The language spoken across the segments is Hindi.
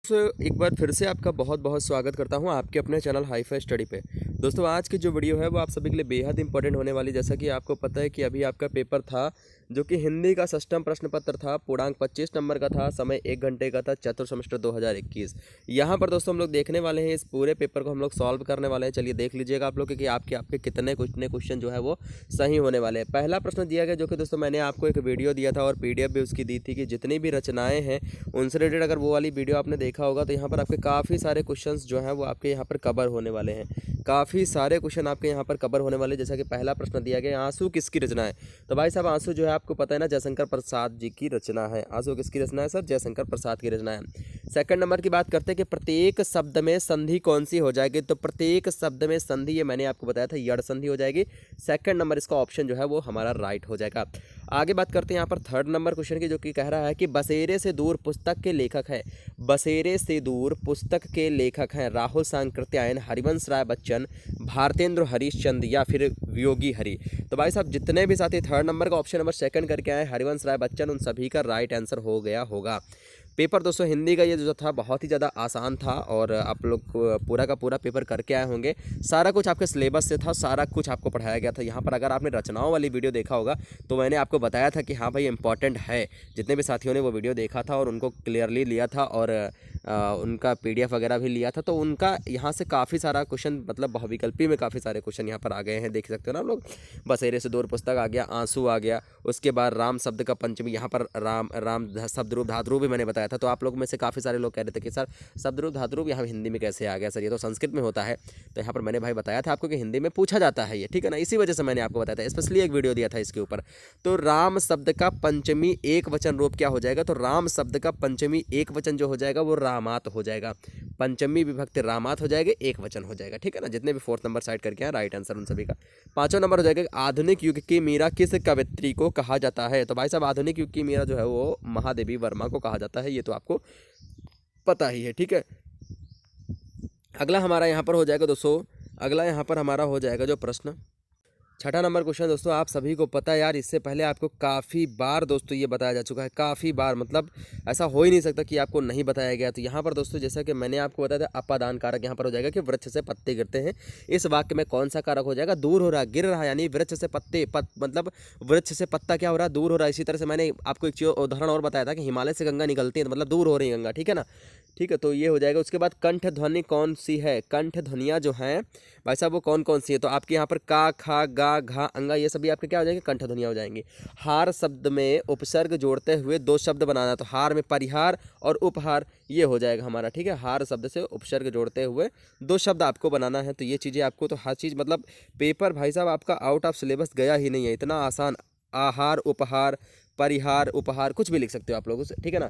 एक बार फिर से आपका बहुत बहुत स्वागत करता हूं आपके अपने चैनल हाई-फाई स्टडी पे। दोस्तों आज की जो वीडियो है वो आप सभी के लिए बेहद इंपॉर्टेंट होने वाली। जैसा कि आपको पता है कि अभी आपका पेपर था जो कि हिंदी का षष्ठम प्रश्न पत्र था। पूर्णांक 25 नंबर का था, समय 1 घंटे का था, चतुर्थ सेमेस्टर 2021। यहाँ पर दोस्तों हम लोग देखने वाले हैं, इस पूरे पेपर को हम लोग सॉल्व करने वाले हैं। चलिए देख लीजिएगा आप लोग कि आपके कितने क्वेश्चन जो है वो सही होने वाले हैं। पहला प्रश्न दिया गया जो कि दोस्तों मैंने आपको एक वीडियो दिया था और PDF भी उसकी दी थी कि जितनी भी रचनाएँ हैं उनसे रिलेटेड अगर वो वाली वीडियो आपने देखा होगा तो यहाँ पर आपके काफ़ी सारे क्वेश्चंस जो हैं वो आपके यहाँ पर कवर होने वाले हैं। काफ़ी सारे क्वेश्चन आपके यहाँ पर कवर होने वाले। जैसा कि पहला प्रश्न दिया गया, आंसू किसकी रचना है? तो भाई साहब आंसू जो है आपको पता है ना, जयशंकर प्रसाद जी की रचना है। आंसू किसकी रचना है सर? जयशंकर प्रसाद की रचना है। सेकंड नंबर की बात करते हैं कि प्रत्येक शब्द में संधि कौन सी हो जाएगी? तो प्रत्येक शब्द में संधि, ये मैंने आपको बताया था, यड़ संधि हो जाएगी। सेकंड नंबर इसका ऑप्शन जो है वो हमारा राइट हो जाएगा। आगे बात करते हैं यहाँ पर थर्ड नंबर क्वेश्चन की, जो कि कह रहा है कि बसेरे से दूर पुस्तक के लेखक है। बसेरे से दूर पुस्तक के लेखक हैं राहुल सांकृत्यायन, हरिवंश राय बच्चन, भारतेंद्र हरिश्चंद्र या फिर योगी हरि। तो भाई साहब जितने भी साथी थर्ड नंबर का ऑप्शन नंबर सेकंड करके आए हरिवंश राय बच्चन, उन सभी का राइट आंसर हो गया होगा। पेपर दोस्तों हिंदी का ये जो था बहुत ही ज़्यादा आसान था और आप लोग पूरा का पूरा पेपर करके आए होंगे। सारा कुछ आपके सिलेबस से था, सारा कुछ आपको पढ़ाया गया था। यहाँ पर अगर आपने रचनाओं वाली वीडियो देखा होगा तो मैंने आपको बताया था कि हाँ भाई इंपॉर्टेंट है। जितने भी साथियों ने वो वीडियो देखा था और उनको क्लियरली लिया था और उनका PDF वगैरह भी लिया था, तो उनका यहाँ से काफ़ी सारा क्वेश्चन, मतलब बहुविकल्पी में काफ़ी सारे क्वेश्चन यहाँ पर आ गए हैं। देख सकते हो ना आप लोग। बसेरे से दूर पुस्तक आ गया, आंसू आ गया, उसके बाद राम शब्द का पंचमी, यहाँ पर राम शब्द रूप धातु रूप भी मैंने बताया था। तो आप लोग में से काफ़ी सारे लोग कह रहे थे कि सर शब्द रूप धातु रूप यहाँ हिंदी में कैसे आ गया सर, ये तो संस्कृत में होता है। तो यहाँ पर मैंने भाई बताया था आपको कि हिंदी में पूछा जाता है ये, ठीक है ना। इसी वजह से मैंने आपको बताया था, स्पेशली एक वीडियो दिया था इसके ऊपर। तो राम शब्द का पंचमी एक वचन रूप क्या हो जाएगा? तो राम शब्द का पंचमी एक वचन जो हो जाएगा वो रामात हो जाएगा। पंचमी विभक्ति रामात हो जाएगा, एक वचन हो जाएगा, ठीक है ना। जितने भी फोर्थ नंबर साइड करके हैं राइट आंसर उन सभी का। पांचवा नंबर हो जाएगा, आधुनिक युग की मीरा किस कवयित्री को कहा जाता है? तो भाई साहब आधुनिक युग की मीरा जो है वो महादेवी वर्मा को कहा जाता है, ये तो आपको पता ही है, ठीक है। अगला हमारा यहाँ पर हो जाएगा दोस्तों, अगला यहाँ पर हमारा हो जाएगा जो प्रश्न, छठा नंबर क्वेश्चन दोस्तों आप सभी को पता है यार, इससे पहले आपको काफ़ी बार दोस्तों ये बताया जा चुका है, काफ़ी बार, मतलब ऐसा हो ही नहीं सकता कि आपको नहीं बताया गया। तो यहाँ पर दोस्तों जैसा कि मैंने आपको बताया था, अपादान कारक यहाँ पर हो जाएगा कि वृक्ष से पत्ते गिरते हैं। इस वाक्य में कौन सा कारक हो जाएगा? दूर हो रहा, गिर रहा, यानी वृक्ष से पत्ते मतलब वृक्ष से पत्ता क्या हो रहा है? दूर हो रहा है। इसी तरह से मैंने आपको एक उदाहरण और बताया था कि हिमालय से गंगा निकलती है, तो मतलब दूर हो रही है गंगा, ठीक है ना। ठीक है, तो ये हो जाएगा। उसके बाद कंठ ध्वनि कौन सी है? कंठ ध्वनियाँ जो हैं भाई साहब वो कौन कौन सी है? तो आपके यहाँ पर का, खा, गा, घा, अंगा, ये सभी आपके क्या हो जाएंगे? कंठ ध्वनियाँ हो जाएंगी। हार शब्द में उपसर्ग जोड़ते हुए दो शब्द बनाना, तो हार में परिहार और उपहार, ये हो जाएगा हमारा, ठीक है। हार शब्द से उपसर्ग जोड़ते हुए दो शब्द आपको बनाना है। तो ये चीज़ें आपको, तो हर चीज़, मतलब पेपर भाई साहब आपका आउट ऑफ सिलेबस गया ही नहीं है, इतना आसान। आहार, उपहार, परिहार, उपहार, कुछ भी लिख सकते हो आप लोग उसे, ठीक है ना।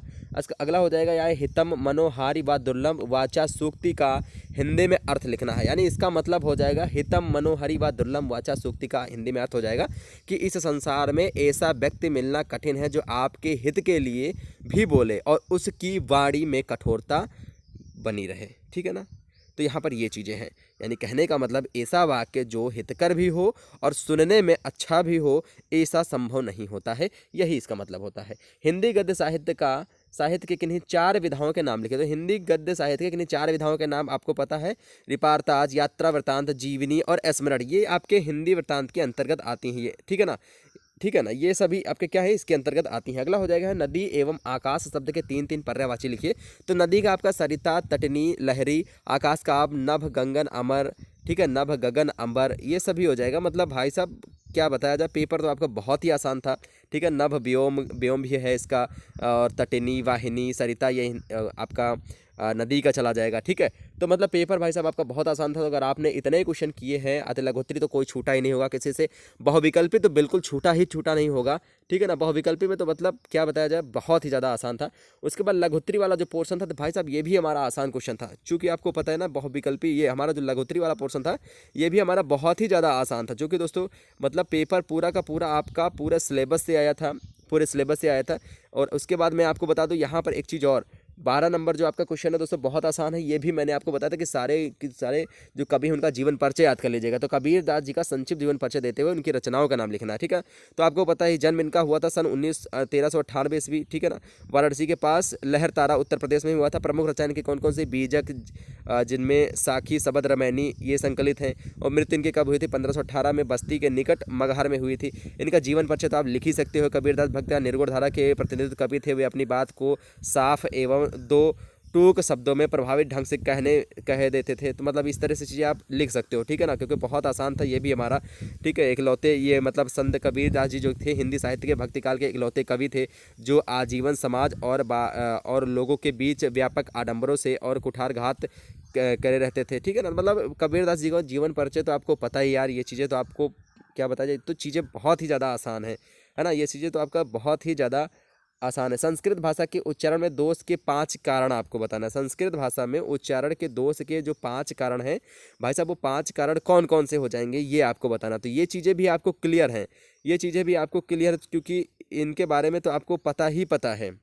अगला हो जाएगा या हितम मनोहारी व दुर्लभ वाचा सूक्ति का हिंदी में अर्थ लिखना है। यानी इसका मतलब हो जाएगा हितम मनोहरी व दुर्लभ वाचा सूक्ति का हिंदी में अर्थ हो जाएगा कि इस संसार में ऐसा व्यक्ति मिलना कठिन है जो आपके हित के लिए भी बोले और उसकी वाणी में कठोरता बनी रहे, ठीक है ना। तो यहाँ पर ये चीज़ें हैं, यानी कहने का मतलब ऐसा वाक्य जो हितकर भी हो और सुनने में अच्छा भी हो, ऐसा संभव नहीं होता है, यही इसका मतलब होता है। हिंदी गद्य साहित्य के किन्हीं चार विधाओं के नाम लिखे। तो हिंदी गद्य साहित्य के किन्हीं चार विधाओं के नाम आपको पता है? रिपार्ताज, यात्रा वृत्तांत, जीवनी और स्मरण, ये आपके हिंदी वृत्तांत के अंतर्गत आती हैं, ये, ठीक है ना। ठीक है ना, ये सभी आपके क्या है, इसके अंतर्गत आती हैं। अगला हो जाएगा नदी एवं आकाश शब्द के तीन तीन पर्यायवाची लिखिए। तो नदी का आपका सरिता, तटनी, लहरी, आकाश का आप नभ, गगन, अमर, ठीक है, नभ, गगन, अंबर, ये सभी हो जाएगा। मतलब भाई साहब क्या बताया जाए, पेपर तो आपका बहुत ही आसान था, ठीक है। नभ व्योम, व्योम भी है इसका, और तटनी, वाहिनी, सरिता, ये आपका नदी का चला जाएगा, ठीक है। तो मतलब पेपर भाई साहब आपका बहुत आसान था। तो अगर आपने इतने क्वेश्चन किए हैं अति लघुत्तरी, तो कोई छूटा ही नहीं होगा किसी से। बहुविकल्पी तो बिल्कुल छूटा नहीं होगा, ठीक है ना। बहुविकल्पी में तो मतलब क्या बताया जाए, बहुत ही ज़्यादा आसान था। उसके बाद लघुत्तरी वाला जो पोर्शन था, तो भाई साहब ये भी हमारा आसान क्वेश्चन था, चूँकि आपको पता है ना बहुविकल्पी, ये हमारा जो लघुत्तरी वाला पोर्शन था ये भी हमारा बहुत ही ज़्यादा आसान था। जो कि दोस्तों मतलब पेपर पूरा का पूरा आपका पूरे सिलेबस से आया था, पूरे सिलेबस से आया था। और उसके बाद मैं आपको बता दूं यहाँ पर एक चीज़ और, 12 नंबर जो आपका क्वेश्चन है दोस्तों बहुत आसान है, ये भी मैंने आपको बताया था कि सारे जो कवि हैं उनका जीवन परिचय याद कर लीजिएगा। तो कबीर दास जी का संक्षिप्त जीवन परिचय देते हुए उनकी रचनाओं का नाम लिखना है, ठीक है। तो आपको पता है जन्म इनका हुआ था सन 1398 ईस्वी, ठीक है ना, वाराणसी के पास लहरतारा उत्तर प्रदेश में हुआ था। प्रमुख रचना इनके कौन कौन से, बीजक, जिनमें साखी, सबद, रामायणी ये संकलित हैं। और मृत्यु इनकी कब हुई थी, 1518 में बस्ती के निकट मगहर में हुई थी। इनका जीवन परिचय तो आप लिख ही सकते हो। कबीरदास भक्त निर्गुण धारा के प्रतिनिधित्व कवि थे। वे अपनी बात को साफ एवं दो टूक शब्दों में प्रभावित ढंग से कह देते थे। तो मतलब इस तरह से चीज़ें आप लिख सकते हो, ठीक है ना, क्योंकि बहुत आसान था ये भी हमारा, ठीक है। इकलौते ये मतलब संत कबीरदास जी जो थे हिंदी साहित्य के भक्ति काल के इकलौते कवि थे जो आजीवन समाज और लोगों के बीच व्यापक आडंबरों से और कुठारघात करे रहते थे, ठीक है ना। मतलब कबीरदास जी का जीवन परिचय तो आपको पता ही यार, ये चीज़ें तो आपको क्या बताया जाए, तो चीज़ें बहुत ही ज़्यादा आसान है ना, ये चीज़ें तो आपका बहुत ही ज़्यादा आसान है। संस्कृत भाषा के उच्चारण में दोष के 5 कारण आपको बताना है। संस्कृत भाषा में उच्चारण के दोष के जो 5 कारण हैं भाई साहब, वो 5 कारण कौन कौन से हो जाएंगे ये आपको बताना। तो ये चीज़ें भी आपको क्लियर हैं, ये चीज़ें भी आपको क्लियर, क्योंकि इनके बारे में तो आपको पता ही पता है।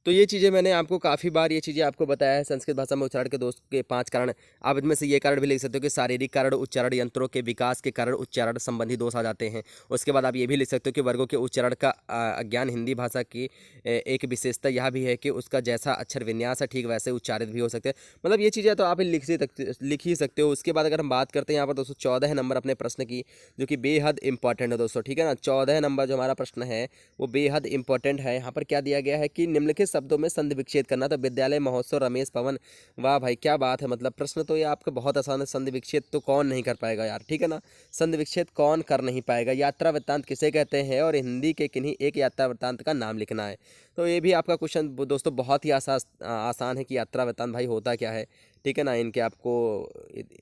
तो ये चीज़ें मैंने आपको काफ़ी बार ये चीज़ें आपको बताया है। संस्कृत भाषा में उच्चारण के दोष के 5 कारण, आप इनमें से ये कारण भी लिख सकते हो कि शारीरिक कारण, उच्चारण यंत्रों के विकास के कारण उच्चारण संबंधी दोष आ जाते हैं। उसके बाद आप ये भी लिख सकते हो कि वर्गों के उच्चारण का अज्ञान। हिंदी भाषा की एक विशेषता यह भी है कि उसका जैसा अक्षर विन्यास है ठीक वैसे उच्चारित भी हो सकते हैं। मतलब ये चीज़ें तो आप लिख ही सकते हो। उसके बाद अगर हम बात करते हैं यहाँ पर दोस्तों 14 नंबर अपने प्रश्न की, जो कि बेहद इंपॉर्टेंट है दोस्तों, ठीक है ना। 14 नंबर जो हमारा प्रश्न है वो बेहद इंपॉर्टेंट है। यहाँ पर क्या दिया गया है कि निम्नलिखित शब्दों में संधि विच्छेद करना। तो विद्यालय महोत्सव, रमेश पवन, वाह भाई क्या बात है। मतलब प्रश्न तो ये आपका बहुत आसान है। संधि विच्छेद तो कौन नहीं कर पाएगा यार, ठीक है ना, संधि विच्छेद कौन कर नहीं पाएगा। यात्रा वृत्तांत किसे कहते हैं और हिंदी के किन्हीं एक यात्रा वृत्तांत का नाम लिखना है। तो ये भी आपका क्वेश्चन दोस्तों बहुत ही आसान है कि यात्रा वृत्तांत भाई होता क्या है, ठीक है ना। इनके आपको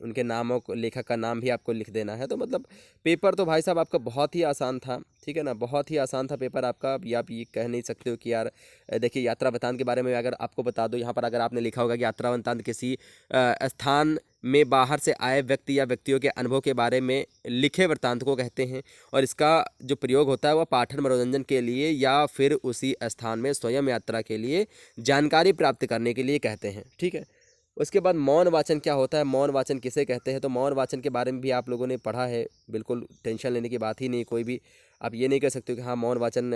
उनके नामों को, लेखक का नाम भी आपको लिख देना है। तो मतलब पेपर तो भाई साहब आपका बहुत ही आसान था, ठीक है ना, बहुत ही आसान था पेपर आपका। अब आप ये कह नहीं सकते हो कि यार देखिए यात्रा वृत्तांत के बारे में अगर आपको बता दो, यहाँ पर अगर आपने लिखा होगा कि यात्रा वृत्तांत किसी स्थान में बाहर से आए व्यक्ति या व्यक्तियों के अनुभव के बारे में लिखे वृत्तांत को कहते हैं। और इसका जो प्रयोग होता है वह पाठन मनोरंजन के लिए या फिर उसी स्थान में स्वयं यात्रा के लिए जानकारी प्राप्त करने के लिए कहते हैं, ठीक है। उसके बाद मौन वाचन क्या होता है, मौन वाचन किसे कहते हैं। तो मौन वाचन के बारे में भी आप लोगों ने पढ़ा है, बिल्कुल टेंशन लेने की बात ही नहीं। कोई भी आप ये नहीं कह सकते कि हाँ मौन वाचन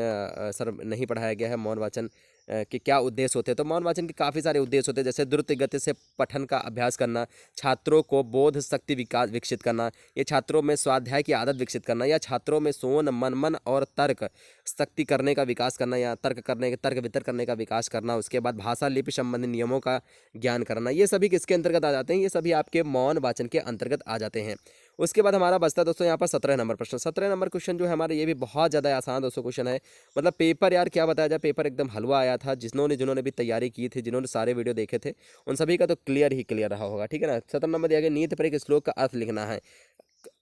सर नहीं पढ़ाया गया है। मौन वाचन के क्या उद्देश्य होते हैं। तो मौन वाचन के काफ़ी सारे उद्देश्य होते हैं, जैसे द्रुत गति से पठन का अभ्यास करना, छात्रों को बोध शक्ति विकसित करना, ये छात्रों में स्वाध्याय की आदत विकसित करना, या छात्रों में सोन मनन और तर्क शक्ति करने का विकास करना, या तर्क वितर्क करने का विकास करना। उसके बाद भाषा लिपि संबंधी नियमों का ज्ञान करना, ये सभी किसके अंतर्गत आ जाते हैं, ये सभी आपके मौन वाचन के अंतर्गत आ जाते हैं। उसके बाद हमारा बचता है दोस्तों यहाँ पर 17 नंबर प्रश्न। 17 नंबर क्वेश्चन जो है हमारे, ये भी बहुत ज़्यादा आसान दोस्तों क्वेश्चन है। मतलब पेपर यार क्या बताया जाए, पेपर एकदम हलवा आया था। जिन्होंने भी तैयारी की थी, जिन्होंने सारे वीडियो देखे थे, उन सभी का तो क्लियर रहा होगा, ठीक है ना। 17 नंबर दिया गया, नीति पर एक श्लोक का अर्थ लिखना है।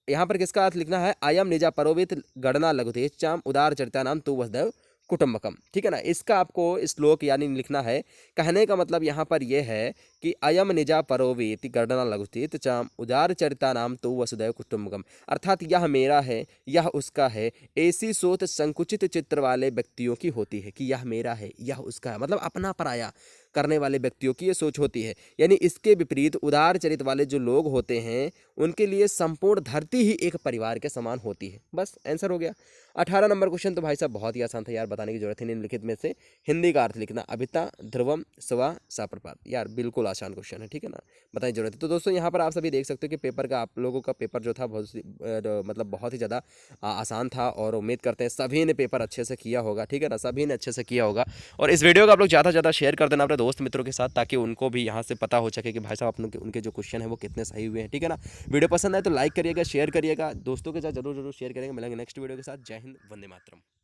यहाँ पर किसका अर्थ लिखना है, अयम निजा परोवित गणना लघुते चाम उदार चरिता नाम तु वसुदैव कुटुंबकम, ठीक है ना। इसका आपको श्लोक यानी लिखना है। कहने का मतलब यहाँ पर यह है कि अयम निजा परोवेति गणना लघुतीत चाम उदार चरिता नाम तो वसुदैव कुटुंबकम, अर्थात यह मेरा है, यह उसका है। ऐसी सोच संकुचित चित्र वाले व्यक्तियों की होती है कि यह मेरा है, यह उसका है, मतलब अपना पराया करने वाले व्यक्तियों की ये सोच होती है। यानी इसके विपरीत उदार चरित्र वाले जो लोग होते हैं उनके लिए संपूर्ण धरती ही एक परिवार के समान होती है। बस आंसर हो गया। 18 नंबर क्वेश्चन तो भाई साहब बहुत ही आसान था यार, बताने की जरूरत ही नहीं। निम्नलिखित में से हिंदी का अर्थ लिखना, अभिता, ध्रुवम, स्वा, साप्रपात। यार बिल्कुल आसान क्वेश्चन है, ठीक है ना, बताने की जरूरत है। तो दोस्तों यहाँ पर आप सभी देख सकते हो कि पेपर का, आप लोगों का पेपर जो था मतलब बहुत ही ज़्यादा आसान था। और उम्मीद करते हैं सभी ने पेपर अच्छे से किया होगा, ठीक है ना, सभी ने अच्छे से किया होगा। और इस वीडियो को आप लोग ज़्यादा से ज़्यादा शेयर कर देना अपने दोस्त मित्रों के साथ, ताकि उनको भी यहाँ से पता हो सके कि भाई साहब उनके जो क्वेश्चन है वो कितने सही हुए हैं, ठीक है ना। वीडियो पसंद आए तो लाइक करिएगा, शेयर करिएगा, दोस्तों के साथ जरूर शेयर करेंगे। मिलेंगे नेक्स्ट वीडियो के साथ। जय हिंद, वंदे मातरम।